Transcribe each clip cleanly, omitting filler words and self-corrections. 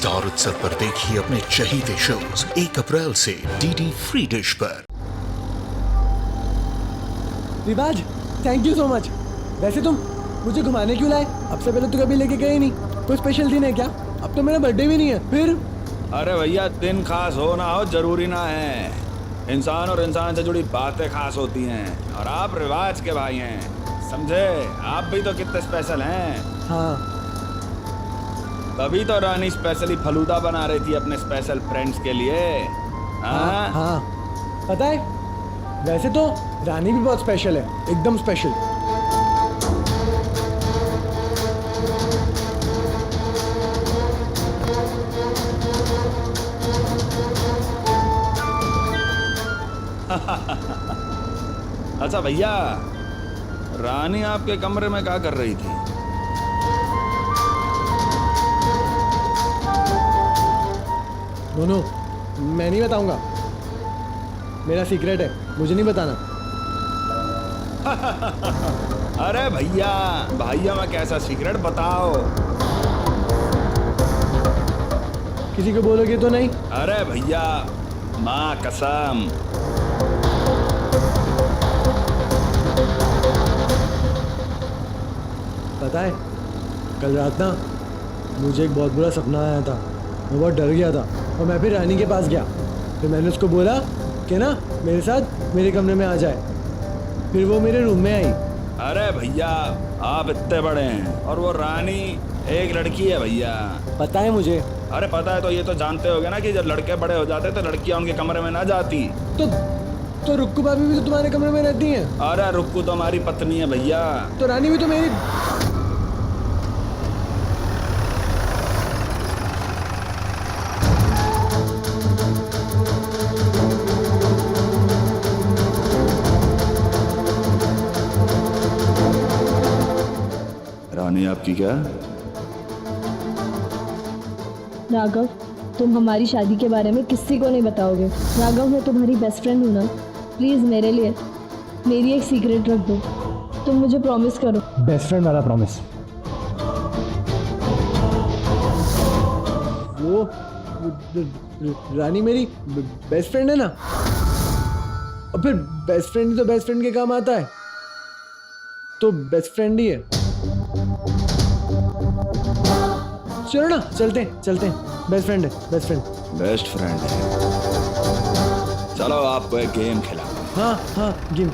Star उत्सव पर देखिए अपने चहीते शोज 1 अप्रैल से डीडी फ्री डिश पर। रिवाज, थैंक यू सो मच। वैसे तुम मुझे घुमाने क्यों लाए? अब से पहले तो कभी लेके गए नहीं। कोई स्पेशल दिन है क्या? अब तो मेरा बर्थडे भी नहीं है। फिर अरे भैया, दिन खास हो ना हो जरूरी ना है। इंसान और इंसान से जुड़ी बातें खास होती हैं और आप रिवाज के भाई हैं, समझे? आप भी तो कितने स्पेशल हैं। हाँ, तभी तो रानी स्पेशली फलूदा बना रही थी अपने स्पेशल फ्रेंड्स के लिए। हाँ हाँ, पता है वैसे तो रानी भी बहुत स्पेशल है, एकदम स्पेशल। अच्छा भैया, रानी आपके कमरे में क्या कर रही थी? दोनों मैं नहीं बताऊंगा, मेरा सीक्रेट है, मुझे नहीं बताना। अरे भैया, भैया मैं कैसा सीक्रेट बताओ? किसी को बोलोगे तो नहीं? अरे भैया, माँ कसम। पता है कल रात ना मुझे एक बहुत बुरा सपना आया था। मैं बहुत डर गया था और मैं फिर रानी के पास गया। फिर मैंने उसको बोला कि ना मेरे साथ मेरे कमरे में आ जाए। फिर वो मेरे रूम में आई। अरे भैया, आप इतने बड़े हैं और वो रानी एक लड़की है भैया। पता है मुझे। अरे पता है तो ये तो जानते होगे ना कि जब लड़के बड़े हो जाते तो लड़कियां उनके कमरे में ना जाती। तो रुक्कू भाभी भी तो तुम्हारे कमरे में रहती हैं। अरे रुक्कू तो हमारी पत्नी है भैया। तो रानी भी तो मेरी। रानी आपकी क्या? राघव, तुम हमारी शादी के बारे में किसी को नहीं बताओगे। राघव, मैं तुम्हारी बेस्ट फ्रेंड हूँ ना, प्लीज मेरे लिए मेरी एक सीक्रेट रख दो। तुम मुझे प्रॉमिस करो। बेस्ट फ्रेंड वाला प्रॉमिस? वो रानी मेरी बेस्ट फ्रेंड है ना, और फिर बेस्ट फ्रेंड तो बेस्ट फ्रेंड के काम आता है, तो बेस्ट फ्रेंड ही है। चलो ना, चलते हैं। बेस्ट फ्रेंड है, बेस्ट फ्रेंड। बेस्ट फ्रेंड है। चलो आपको एक गेम खिला। हाँ, गेम।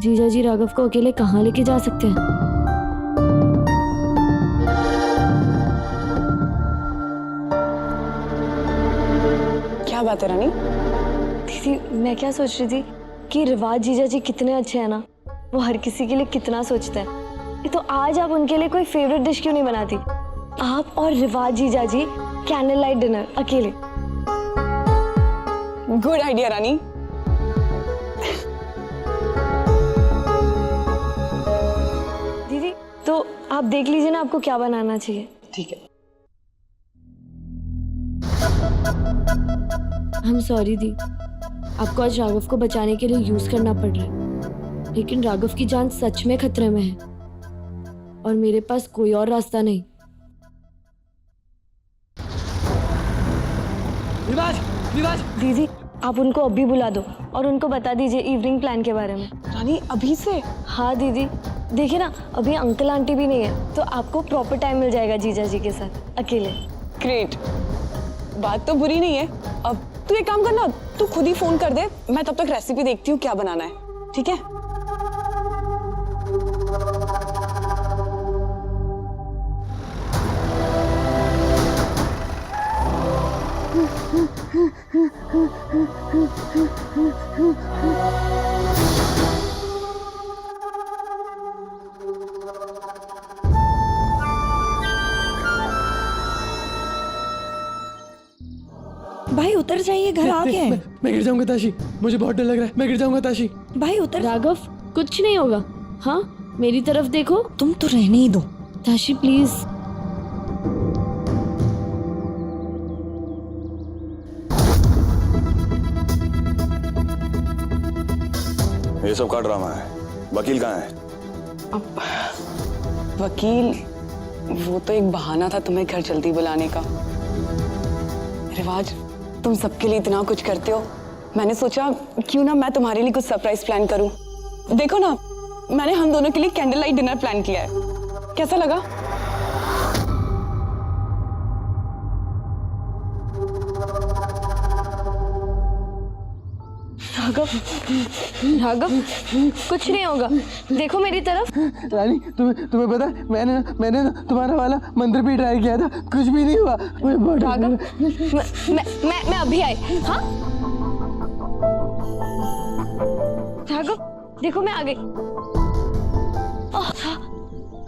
जीजा जी राघव को अकेले कहाँ लेके जा सकते हैं? क्या बात है रानी? दीदी, मैं क्या सोच रही थी कि रिवाज जीजा जी कितने अच्छे हैं ना, वो हर किसी के लिए कितना सोचते हैं। तो आज आप उनके लिए कोई फेवरेट डिश क्यों नहीं बनाती? आप और रिवाज जीजा जी कैंडल लाइट डिनर अकेले। गुड आइडिया रानी। दीदी, तो आप देख लीजिए ना आपको क्या बनाना चाहिए। ठीक है। I'm सॉरी दी, आपको आज राघव को बचाने के लिए यूज करना पड़ रहा है, लेकिन राघव की जान सच में खतरे में है और मेरे पास कोई और रास्ता नहीं। रिवाज। दीदी, आप उनको अभी बुला दो और उनको बता दीजिए इवनिंग प्लान के बारे में। रानी अभी से? हाँ दीदी, देखिए ना अभी अंकल आंटी भी नहीं है, तो आपको प्रॉपर टाइम मिल जाएगा जीजा जी के साथ अकेले। ग्रेट, बात तो बुरी नहीं है। अब तू एक काम करना, तू खुद ही फोन कर दे, मैं तब तक रेसिपी देखती हूँ क्या बनाना है। ठीक है? भाई उतर जाइए, घर आ गए। मैं गिर जाऊंगा ताशी, मुझे बहुत डर लग रहा है। मैं गिर जाऊंगा ताशी। भाई उतर। राघव, कुछ नहीं होगा। हाँ, मेरी तरफ देखो। तुम तो रहने ही दो। ताशी प्लीज। ये सब का ड्रामा है? वकील कहाँ है? अब वकील, वो तो एक बहाना था तुम्हें घर जल्दी बुलाने का। रिवाज, तुम सबके लिए इतना कुछ करते हो, मैंने सोचा क्यों ना मैं तुम्हारे लिए कुछ सरप्राइज प्लान करूं। देखो ना, मैंने हम दोनों के लिए कैंडल लाइट डिनर प्लान किया है। कैसा लगा? राघव, राघव, कुछ नहीं होगा, देखो मेरी तरफ। रानी, तुम्हें पता है, मैंने ना तुम्हारा वाला मंत्र भी ट्राई किया था, कुछ भी नहीं हुआ। राघव, मैं अभी आई। हाँ राघव, देखो मैं आ गई।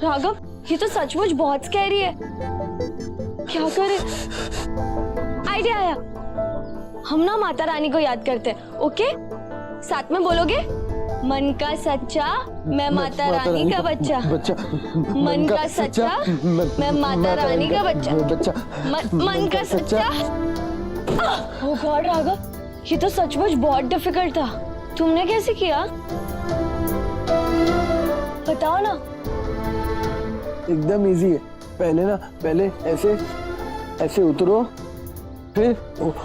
राघव, ये तो सचमुच बहुत स्कैरी है। क्या करें? आइडिया आया, हम ना माता रानी को याद करते हैं। ओके, साथ में बोलोगे? मन का सच्चा, मैं माता रानी का बच्चा। मन का सच्चा, मैं माता रानी का बच्चा। मन का सच्चा। ओह गॉड राघव, ये तो सचमुच बहुत डिफिकल्ट था। तुमने कैसे किया? बताओ ना। एकदम इजी है। पहले ऐसे उतरो, फिर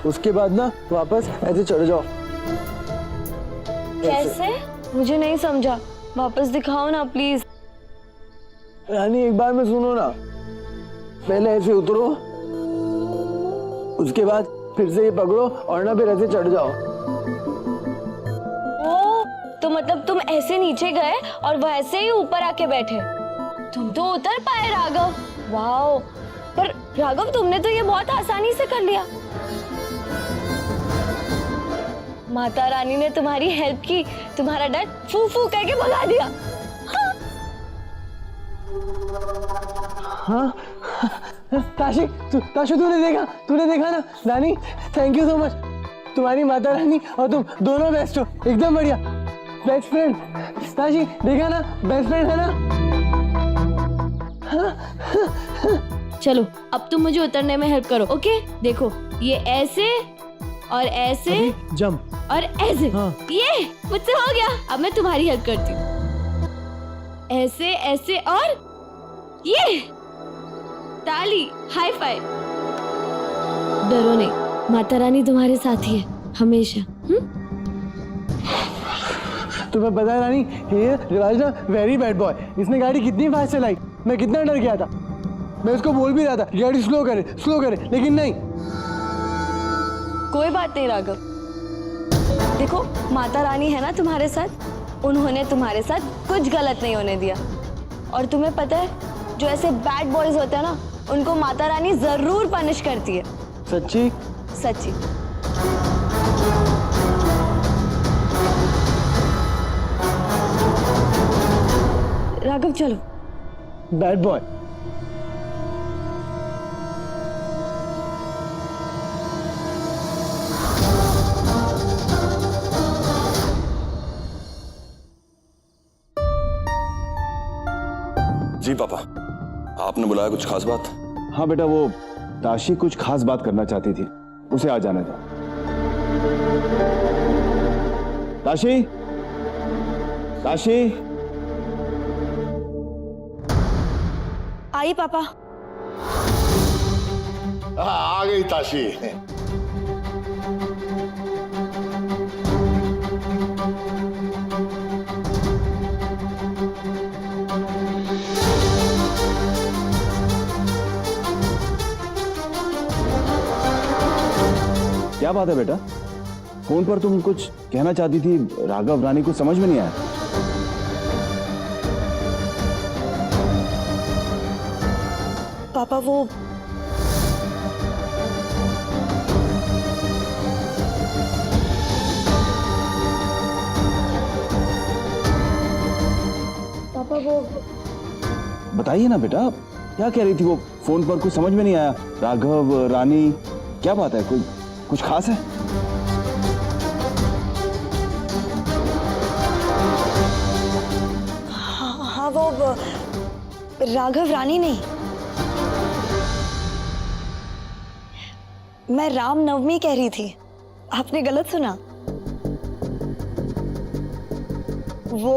उसके बाद ना वापस ऐसे चढ़ जाओ। कैसे? मुझे नहीं समझा, वापस दिखाओ ना प्लीज। रानी, एक बार में सुनो ना। पहले ऐसे उतरो, उसके बाद फिर से ये पकड़ो और ना फिर ऐसे चढ़ जाओ। ओ, तो मतलब तुम ऐसे नीचे गए और वैसे ही ऊपर आके बैठे। तुम तो उतर पाए राघव। वाओ, पर राघव तुमने तो ये बहुत आसानी से कर लिया। माता रानी ने तुम्हारी हेल्प की, तुम्हारा डर फू फू करके भगा दिया। हाँ ताशी, तूने देखा ना रानी। Thank you so much. तुम्हारी माता रानी और तुम दोनों बेस्ट हो, एकदम बढ़िया। बेस्ट फ्रेंड ताशी, देखा ना, बेस्ट फ्रेंड है ना। चलो अब तुम मुझे उतरने में हेल्प करो। ओके, देखो ये ऐसे और ऐसे जंप और ऐसे। हाँ। ये मुझसे हो गया। अब मैं तुम्हारी हेल्प करती हूँ। ऐसे ऐसे और ये ताली, हाई फाइव। डरो नहीं, माता रानी तुम्हारे साथ ही है हमेशा। तुम्हें पता है रानी, ये रिवाज ना वेरी बैड बॉय। इसने गाड़ी कितनी फास्ट चलाई, मैं कितना डर गया था। मैं उसको बोल भी रहा था गाड़ी स्लो करे, लेकिन नहीं। कोई बात नहीं राघव, देखो माता रानी है ना तुम्हारे साथ। उन्होंने तुम्हारे साथ कुछ गलत नहीं होने दिया। और तुम्हें पता है, जो ऐसे बैड बॉयज होते हैं ना, उनको माता रानी जरूर पनिश करती है। सच्ची? सच्ची। राघव चलो। Bad boy. जी पापा, आपने बुलाया, कुछ खास बात? हाँ बेटा, वो ताशी कुछ खास बात करना चाहती थी, उसे आ जाने दो। ताशी, ताशी। आई पापा। आ गई ताशी। क्या बात है बेटा? फोन पर तुम कुछ कहना चाहती थी, राघव रानी को समझ में नहीं आया। पापा वो बताइए ना बेटा, क्या कह रही थी वो? फोन पर कुछ समझ में नहीं आया। राघव रानी, क्या बात है? कोई कुछ खास है? हाँ वो राघव रानी नहीं, मैं राम नवमी कह रही थी। आपने गलत सुना। वो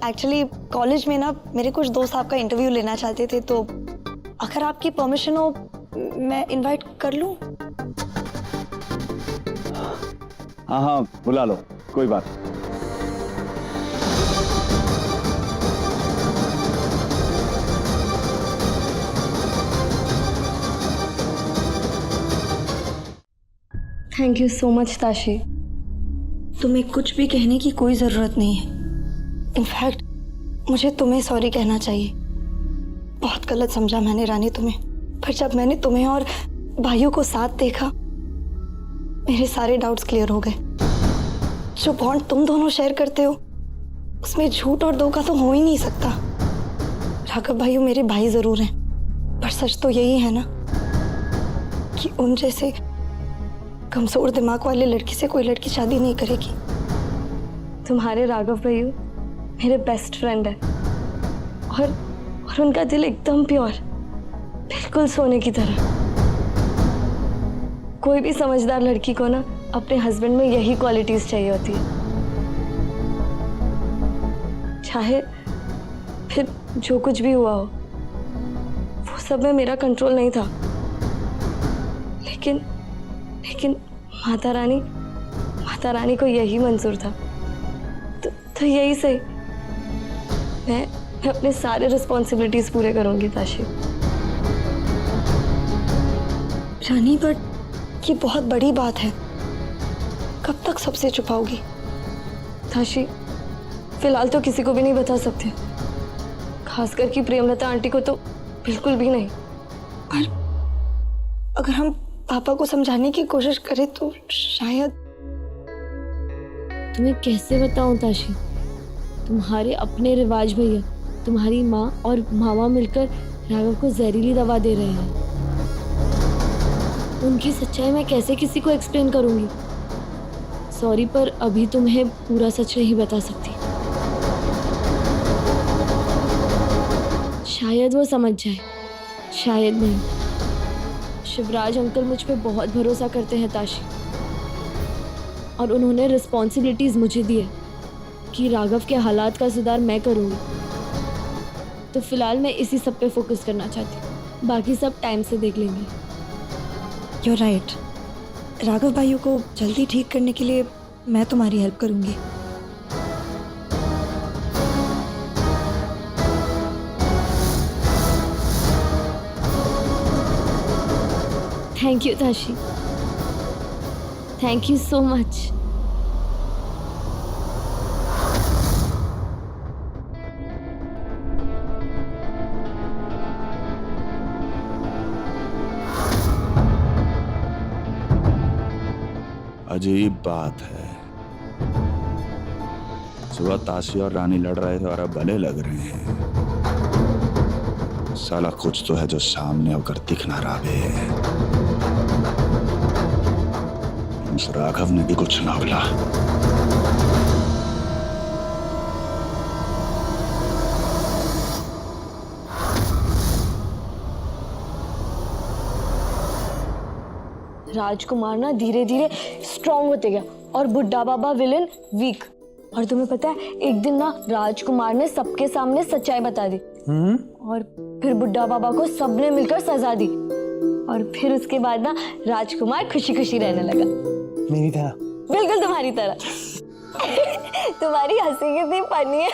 एक्चुअली कॉलेज में ना मेरे कुछ दोस्त आपका इंटरव्यू लेना चाहते थे, तो अगर आपकी परमिशन हो मैं इनवाइट कर लूं? हाँ हाँ बुला लो, कोई बात। Thank you so much Tashi. तुम्हें कुछ भी कहने की कोई ज़रूरत नहीं है। इनफैक्ट मुझे तुम्हें सॉरी कहना चाहिए। बहुत गलत समझा मैंने रानी तुम्हें, पर जब मैंने तुम्हें और भाइयों को साथ देखा मेरे सारे डाउट्स क्लियर हो गए। जो बॉन्ड तुम दोनों शेयर करते हो उसमें झूठ और धोखा तो हो ही नहीं सकता। राघव भाइयों मेरे भाई ज़रूर हैं, पर सच तो यही है ना कि उन जैसे कमजोर दिमाग वाले लड़की से कोई लड़की शादी नहीं करेगी। तुम्हारे राघव भैया मेरे बेस्ट फ्रेंड है और उनका दिल एकदम प्योर, बिल्कुल सोने की तरह। कोई भी समझदार लड़की को ना अपने हस्बैंड में यही क्वालिटीज चाहिए होती है। चाहे फिर जो कुछ भी हुआ हो, वो सब में मेरा कंट्रोल नहीं था, लेकिन माता रानी को यही मंजूर था। तो यही सही, मैं अपने सारे रिस्पॉन्सिबिलिटीज पूरे करूंगी ताशी। रानी बट ये बहुत बड़ी बात है, कब तक सबसे छुपाओगी? ताशी फिलहाल तो किसी को भी नहीं बता सकते, खासकर कि प्रेमलता आंटी को तो बिल्कुल भी नहीं। पर अगर हम पापा को समझाने की कोशिश करें तो शायद। तुम्हें कैसे बताऊं ताशी, तुम्हारे अपने रिवाज भैया, तुम्हारी माँ और मामा मिलकर राघव को जहरीली दवा दे रहे हैं। उनकी सच्चाई मैं कैसे किसी को एक्सप्लेन करूंगी? सॉरी, पर अभी तुम्हें पूरा सच नहीं बता सकती। शायद वो समझ जाए, शायद नहीं। शिवराज अंकल मुझ पे बहुत भरोसा करते हैं ताशी, और उन्होंने रिस्पॉन्सिबिलिटीज मुझे दी है कि राघव के हालात का सुधार मैं करूँगी। तो फिलहाल मैं इसी सब पे फोकस करना चाहती हूँ, बाकी सब टाइम से देख लेंगे। You're right. राघव भाइयों को जल्दी ठीक करने के लिए मैं तुम्हारी हेल्प करूंगी। Thank you Tashi, thank you so much. अजीब बात है, सुबह ताशी और रानी लड़ रहे थे और अब भले लग रहे हैं। साला कुछ तो है जो सामने होकर दिख ना रहा है। उस राघव ने भी कुछ ना बोला। राजकुमार ना धीरे धीरे स्ट्रॉन्ग होते गया और बुड्ढा बाबा विलेन वीक। और तुम्हें पता है, एक दिन ना राजकुमार ने सबके सामने सच्चाई बता दी और फिर बुड्ढा बाबा को सबने मिलकर सजा दी। और फिर उसके बाद ना राजकुमार खुशी खुशी रहने लगा। मेरी तरह? बिल्कुल तुम्हारी तरह। तुम्हारी हंसी कितनी फनी है।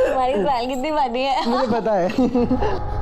तुम्हारी स्माइल कितनी फनी है। मुझे पता है।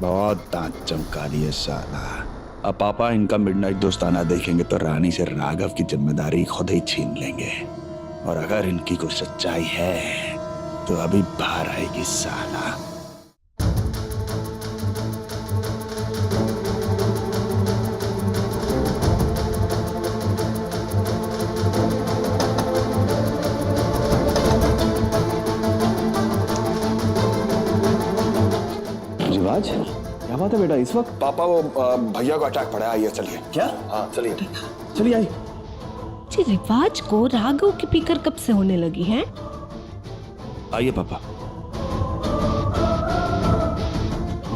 बहुत दांत चमका लिए साला। अब पापा इनका मिडनाइट दोस्ताना देखेंगे तो रानी से राघव की जिम्मेदारी खुद ही छीन लेंगे। और अगर इनकी कोई सच्चाई है तो अभी बाहर आएगी साला। रिवाज क्या बात है बेटा इस वक्त? पापा वो भैया को अटैक पड़ा है, आइए चलिए। क्या? हाँ चलिए। चलिए आई। जी रिवाज को राघव की फिक्र कब से होने लगी है? आइए पापा।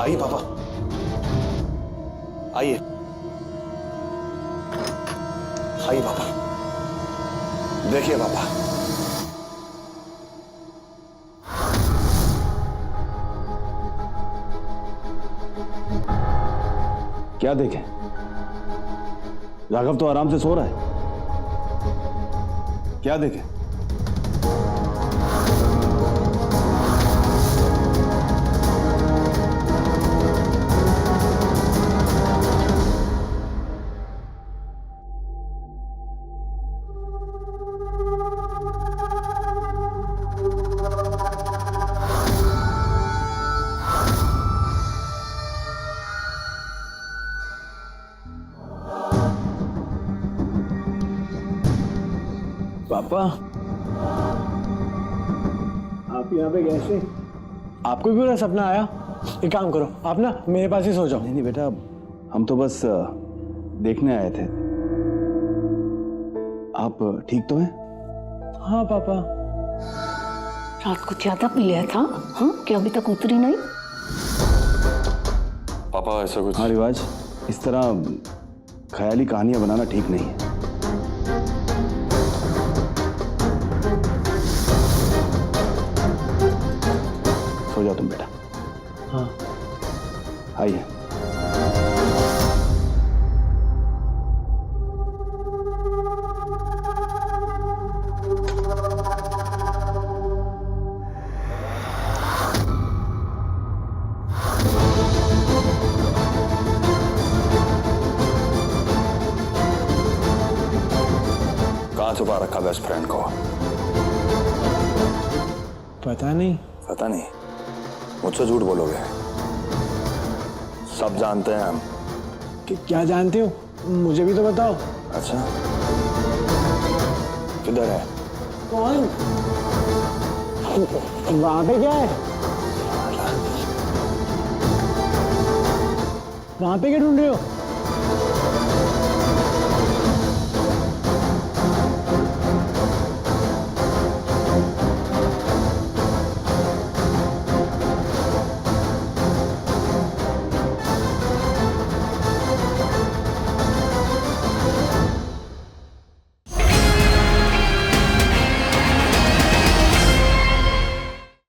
आइए पापा, आइए आइए पापा, देखिए पापा। क्या देखें? राघव तो आराम से सो रहा है। क्या देखें? पापा आप यहाँ पे कैसे? आपको भी पूरा सपना आया? एक काम करो, आप ना मेरे पास ही सो जाओ। नहीं नहीं बेटा, हम तो बस देखने आए थे। आप ठीक तो हैं? हाँ पापा। रात को ज्यादा पी लिया था? हाँ, क्या अभी तक उतरी नहीं? पापा ऐसा कुछ? हाँ रिवाज, इस तरह ख्याली कहानियां बनाना ठीक नहीं है। सो जाओ तुम बेटा। हाँ आइए। कहाँ छुपा रखा बेस्ट फ्रेंड को? पता नहीं। पता नहीं? मुझसे झूठ बोलोगे? सब जानते हैं हम। कि क्या जानते हो? मुझे भी तो बताओ। अच्छा, किधर है? कौन? वहां पे क्या है? वहां पे क्या ढूंढ रहे हो?